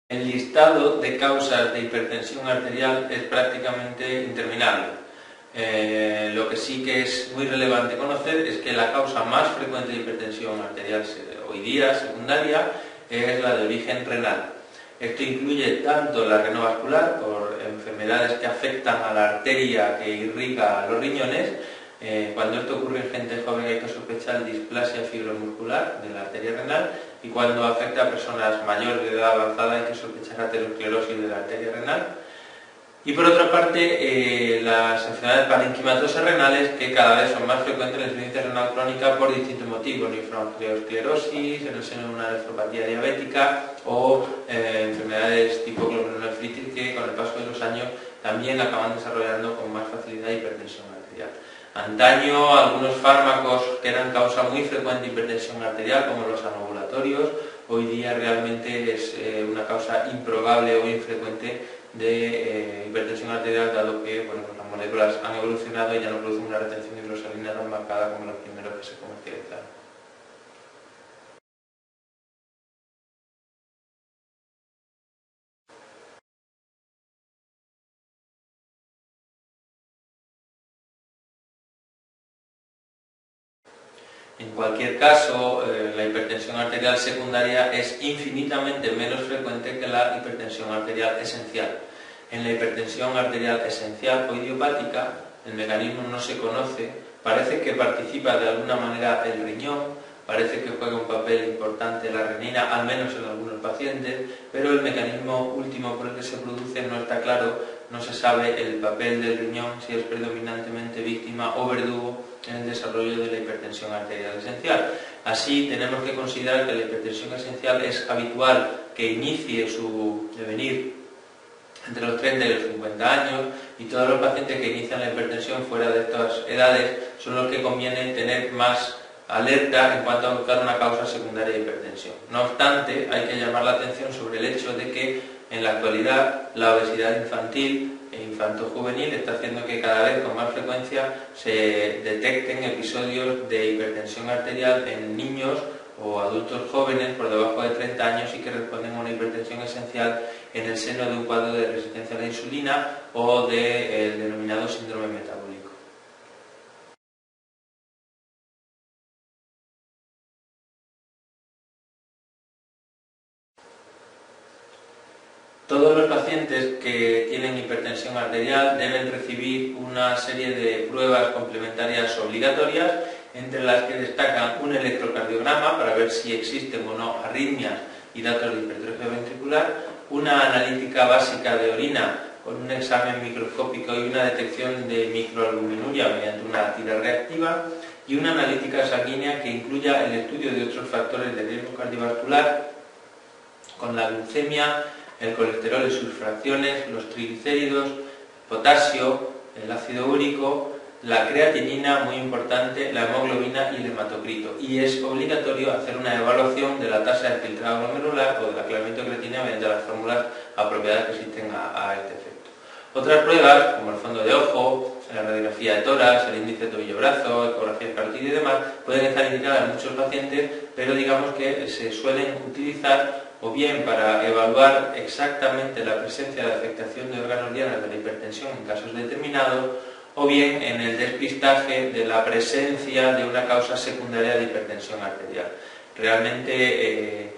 El listado de causas de hipertensión arterial es prácticamente interminable. Lo que sí que es muy relevante conocer es que la causa más frecuente de hipertensión arterial hoy día, secundaria, es la de origen renal. Esto incluye tanto la renovascular, por enfermedades que afectan a la arteria que irriga los riñones. Cuando esto ocurre en gente joven hay que sospechar displasia fibromuscular de la arteria renal, y cuando afecta a personas mayores de edad avanzada hay que sospechar aterosclerosis de la arteria renal. Y por otra parte, las enfermedades parenquimatosas renales, que cada vez son más frecuentes en la insuficiencia renal crónica por distintos motivos: nefroangiosclerosis, en el seno de una nefropatía diabética, o enfermedades tipo glomerulonefritis, que con el paso de los años también acaban desarrollando con más facilidad hipertensión arterial. Antaño, algunos fármacos que eran causa muy frecuente de hipertensión arterial, como los anovulatorios, hoy día realmente es una causa improbable o infrecuente de hipertensión arterial, dado que pues las moléculas han evolucionado y ya no producen una retención hidrosalina tan marcada como los primeros que se comercializaron. En cualquier caso, la hipertensión arterial secundaria es infinitamente menos frecuente que la hipertensión arterial esencial. En la hipertensión arterial esencial o idiopática, el mecanismo no se conoce, parece que participa de alguna manera el riñón, parece que juega un papel importante la renina, al menos en algunos pacientes, pero el mecanismo último por el que se produce no está claro, no se sabe el papel del riñón, si es predominantemente víctima o verdugo en el desarrollo de la hipertensión arterial esencial. Así, tenemos que considerar que la hipertensión esencial es habitual que inicie su devenir entre los 30 y los 50 años, y todos los pacientes que inician la hipertensión fuera de estas edades son los que conviene tener más alerta en cuanto a buscar una causa secundaria de hipertensión. No obstante, hay que llamar la atención sobre el hecho de que en la actualidad la obesidad infantil e infanto-juvenil está haciendo que cada vez con más frecuencia se detecten episodios de hipertensión arterial en niños o adultos jóvenes por debajo de 30 años y que responden a una hipertensión esencial en el seno de un cuadro de resistencia a la insulina o del denominado síndrome metabólico. Todos los pacientes que tienen hipertensión arterial deben recibir una serie de pruebas complementarias obligatorias, entre las que destacan un electrocardiograma para ver si existen o no arritmias y datos de hipertrofia ventricular, una analítica básica de orina con un examen microscópico y una detección de microalbuminuria mediante una tira reactiva, y una analítica sanguínea que incluya el estudio de otros factores de riesgo cardiovascular, con la glucemia, el colesterol y sus fracciones, los triglicéridos, potasio, el ácido úrico, la creatinina, muy importante, la hemoglobina y el hematocrito. Y es obligatorio hacer una evaluación de la tasa de filtrado glomerular o del aclaramiento de creatinina mediante las fórmulas apropiadas que existen a este efecto. Otras pruebas, como el fondo de ojo, la radiografía de tórax, el índice tobillo-brazo, ecografía carotidia y demás, pueden estar indicadas en muchos pacientes, pero digamos que se suelen utilizar o bien para evaluar exactamente la presencia de afectación de órganos dianas de la hipertensión en casos determinados, o bien en el despistaje de la presencia de una causa secundaria de hipertensión arterial. Realmente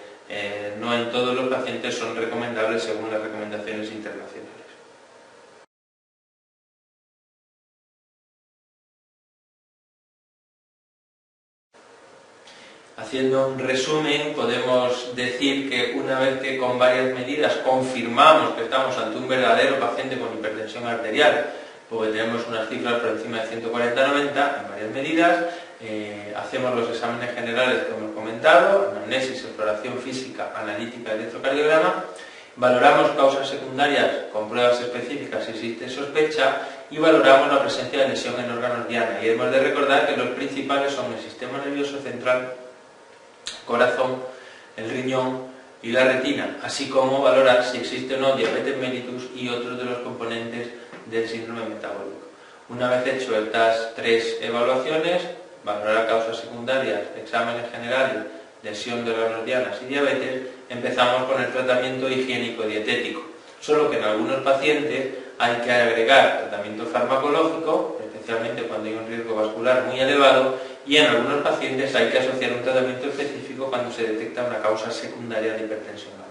no en todos los pacientes son recomendables según las recomendaciones internacionales. Haciendo un resumen, podemos decir que una vez que con varias medidas confirmamos que estamos ante un verdadero paciente con hipertensión arterial, porque tenemos unas cifras por encima de 140-90 en varias medidas, hacemos los exámenes generales que hemos comentado, anamnesis, exploración física, analítica y electrocardiograma, valoramos causas secundarias con pruebas específicas si existe sospecha, y valoramos la presencia de lesión en órganos diana. Y hemos de recordar que los principales son el sistema nervioso central, corazón, el riñón y la retina, así como valorar si existe o no diabetes mellitus y otros de los componentes del síndrome metabólico. Una vez hecho estas tres evaluaciones, valorar causas secundarias, exámenes generales lesión de órganos dianas y diabetes, empezamos con el tratamiento higiénico-dietético. Solo que en algunos pacientes hay que agregar tratamiento farmacológico, especialmente cuando hay un riesgo vascular muy elevado, y en algunos pacientes hay que asociar un tratamiento específico cuando se detecta una causa secundaria de hipertensión arterial.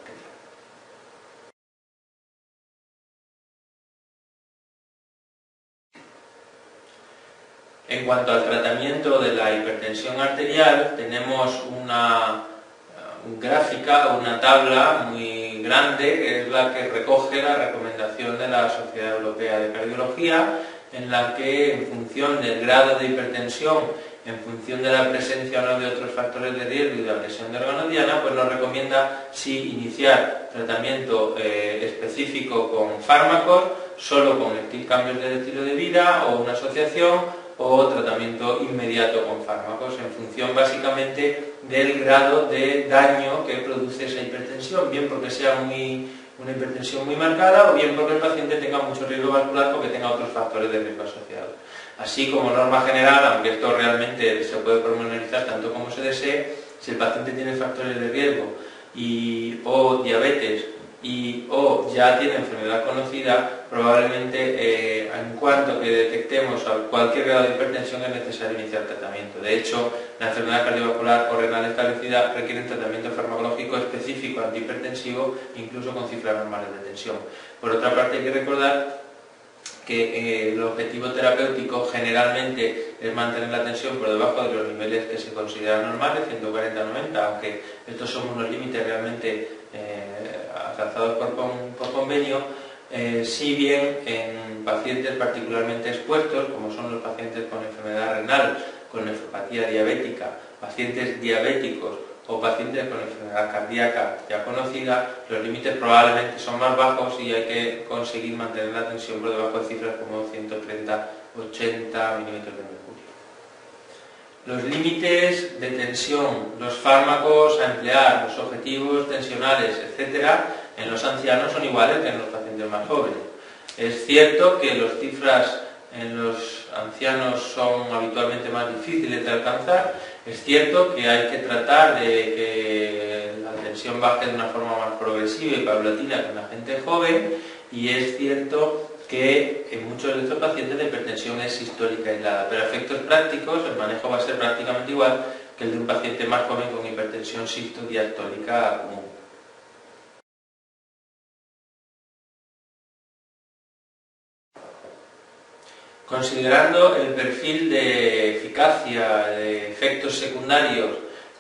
En cuanto al tratamiento de la hipertensión arterial, tenemos una gráfica o una tabla muy grande, que es la que recoge la recomendación de la Sociedad Europea de Cardiología, en la que en función del grado de hipertensión, en función de la presencia o no de otros factores de riesgo y de la lesión de órgano diana, pues nos recomienda si iniciar tratamiento específico con fármacos, solo con cambios del estilo de vida o una asociación, o tratamiento inmediato con fármacos, en función básicamente del grado de daño que produce esa hipertensión, bien porque sea una hipertensión muy marcada o bien porque el paciente tenga mucho riesgo vascular porque tenga otros factores de riesgo asociados. Así como norma general, aunque esto realmente se puede pormenorizar tanto como se desee, si el paciente tiene factores de riesgo o diabetes o ya tiene enfermedad conocida, probablemente en cuanto que detectemos cualquier grado de hipertensión es necesario iniciar tratamiento. De hecho, la enfermedad cardiovascular o renal establecida requiere un tratamiento farmacológico específico antihipertensivo, incluso con cifras normales de tensión. Por otra parte, hay que recordar que el objetivo terapéutico generalmente es mantener la tensión por debajo de los niveles que se consideran normales, 140-90, aunque estos son unos límites realmente alcanzados por convenio, si bien en pacientes particularmente expuestos, como son los pacientes con enfermedad renal, con nefropatía diabética, pacientes diabéticos o pacientes con enfermedad cardíaca ya conocida, los límites probablemente son más bajos y hay que conseguir mantener la tensión por debajo de cifras como 130-80 milímetros de mercurio. Los límites de tensión, los fármacos a emplear, los objetivos tensionales, etcétera, en los ancianos son iguales que en los pacientes más jóvenes. Es cierto que las cifras en los ancianos son habitualmente más difíciles de alcanzar. Es cierto que hay que tratar de que la tensión baje de una forma más progresiva y paulatina que en la gente joven, y es cierto que en muchos de estos pacientes la hipertensión es sistólica aislada, pero a efectos prácticos el manejo va a ser prácticamente igual que el de un paciente más joven con hipertensión sistodiastólica común. Considerando el perfil de eficacia, de efectos secundarios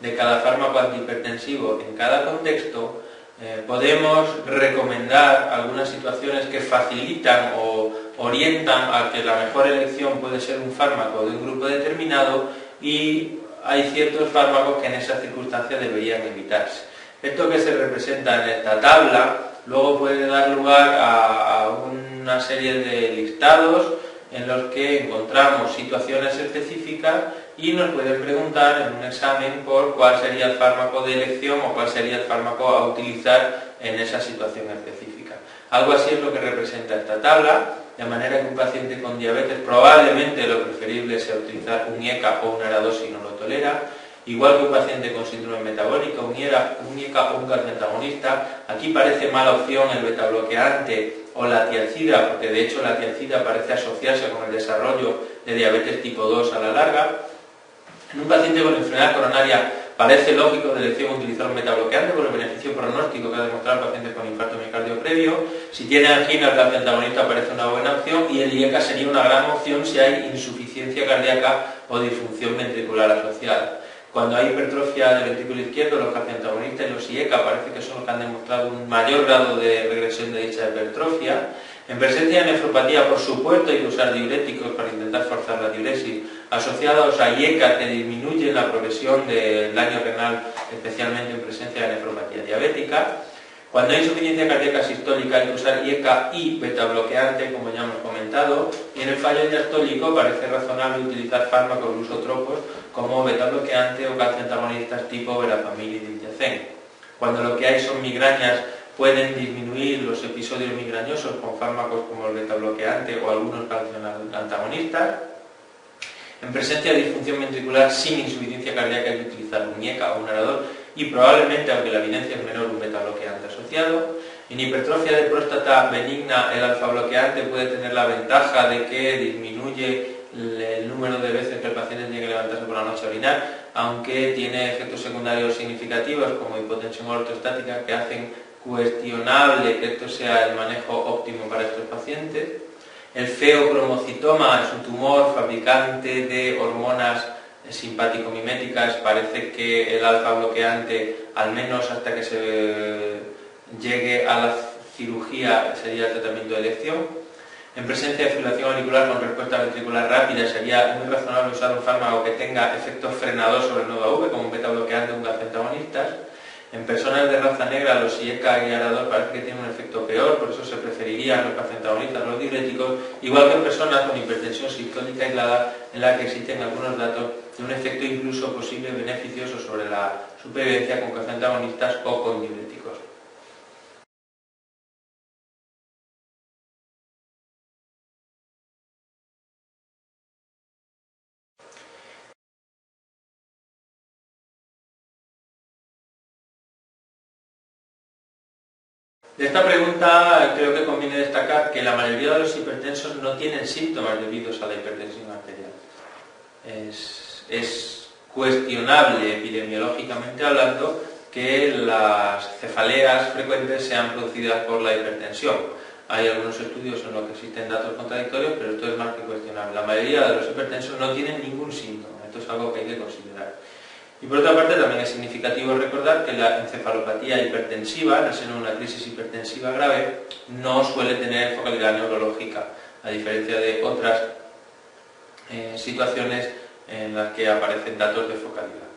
de cada fármaco antihipertensivo en cada contexto, podemos recomendar algunas situaciones que facilitan o orientan a que la mejor elección puede ser un fármaco de un grupo determinado, y hay ciertos fármacos que en esas circunstancias deberían evitarse. Esto que se representa en esta tabla luego puede dar lugar a una serie de listados en los que encontramos situaciones específicas y nos pueden preguntar en un examen por cuál sería el fármaco de elección o cuál sería el fármaco a utilizar en esa situación específica. Algo así es lo que representa esta tabla, de manera que un paciente con diabetes probablemente lo preferible sea utilizar un IECA o un ARA2 si no lo tolera, igual que un paciente con síndrome metabólico, un IECA o un calcio antagonista. Aquí parece mala opción el betabloqueante o la tiazida, porque de hecho la tiazida parece asociarse con el desarrollo de diabetes tipo 2 a la larga. En un paciente con enfermedad coronaria parece lógico de elección utilizar un betabloqueante por el beneficio pronóstico que ha demostrado el paciente con infarto miocardio previo. Si tiene angina, el calcio antagonista parece una buena opción, y el IECA sería una gran opción si hay insuficiencia cardíaca o disfunción ventricular asociada. Cuando hay hipertrofia del ventrículo izquierdo, los calcioantagonistas y los IECA parece que son los que han demostrado un mayor grado de regresión de dicha hipertrofia. En presencia de nefropatía, por supuesto, hay que usar diuréticos para intentar forzar la diuresis, asociados a IECA que disminuyen la progresión del daño renal, especialmente en presencia de nefropatía diabética. Cuando hay insuficiencia cardíaca sistólica hay que usar IECA y betabloqueante, como ya hemos comentado, y en el fallo diastólico parece razonable utilizar fármacos lusotropos como betabloqueante o calcioantagonistas tipo verapamil y diltiazem. Cuando lo que hay son migrañas, pueden disminuir los episodios migrañosos con fármacos como el betabloqueante o algunos calcioantagonistas. En presencia de disfunción ventricular sin insuficiencia cardíaca hay que utilizar un IECA o un arador y probablemente, aunque la evidencia es menor, un beta bloqueante asociado. En hipertrofia de próstata benigna el alfa bloqueante puede tener la ventaja de que disminuye el número de veces que el paciente tiene que levantarse por la noche a orinar, aunque tiene efectos secundarios significativos como hipotensión ortostática que hacen cuestionable que esto sea el manejo óptimo para estos pacientes. El feocromocitoma es un tumor fabricante de hormonas simpático-miméticas. Parece que el alfa bloqueante, al menos hasta que se llegue a la cirugía, sería el tratamiento de elección. En presencia de fibrilación auricular con respuesta ventricular rápida sería muy razonable usar un fármaco que tenga efectos frenados sobre el nodo AV, como un beta bloqueante o un antagonistas. En personas de raza negra, los IECA y arador parece que tienen un efecto peor, por eso se preferirían los antagonistas a los diuréticos, igual que en personas con hipertensión sistólica aislada, en la que existen algunos datos de un efecto incluso posible beneficioso sobre la supervivencia con antagonistas o con diuréticos. De esta pregunta creo que conviene destacar que la mayoría de los hipertensos no tienen síntomas debidos a la hipertensión arterial. Es cuestionable epidemiológicamente hablando que las cefaleas frecuentes sean producidas por la hipertensión. Hay algunos estudios en los que existen datos contradictorios, pero esto es más que cuestionable. La mayoría de los hipertensos no tienen ningún síntoma. Esto es algo que hay que considerar. Y por otra parte también es significativo recordar que la encefalopatía hipertensiva, en el seno de una crisis hipertensiva grave, no suele tener focalidad neurológica, a diferencia de otras situaciones en las que aparecen datos de focalidad.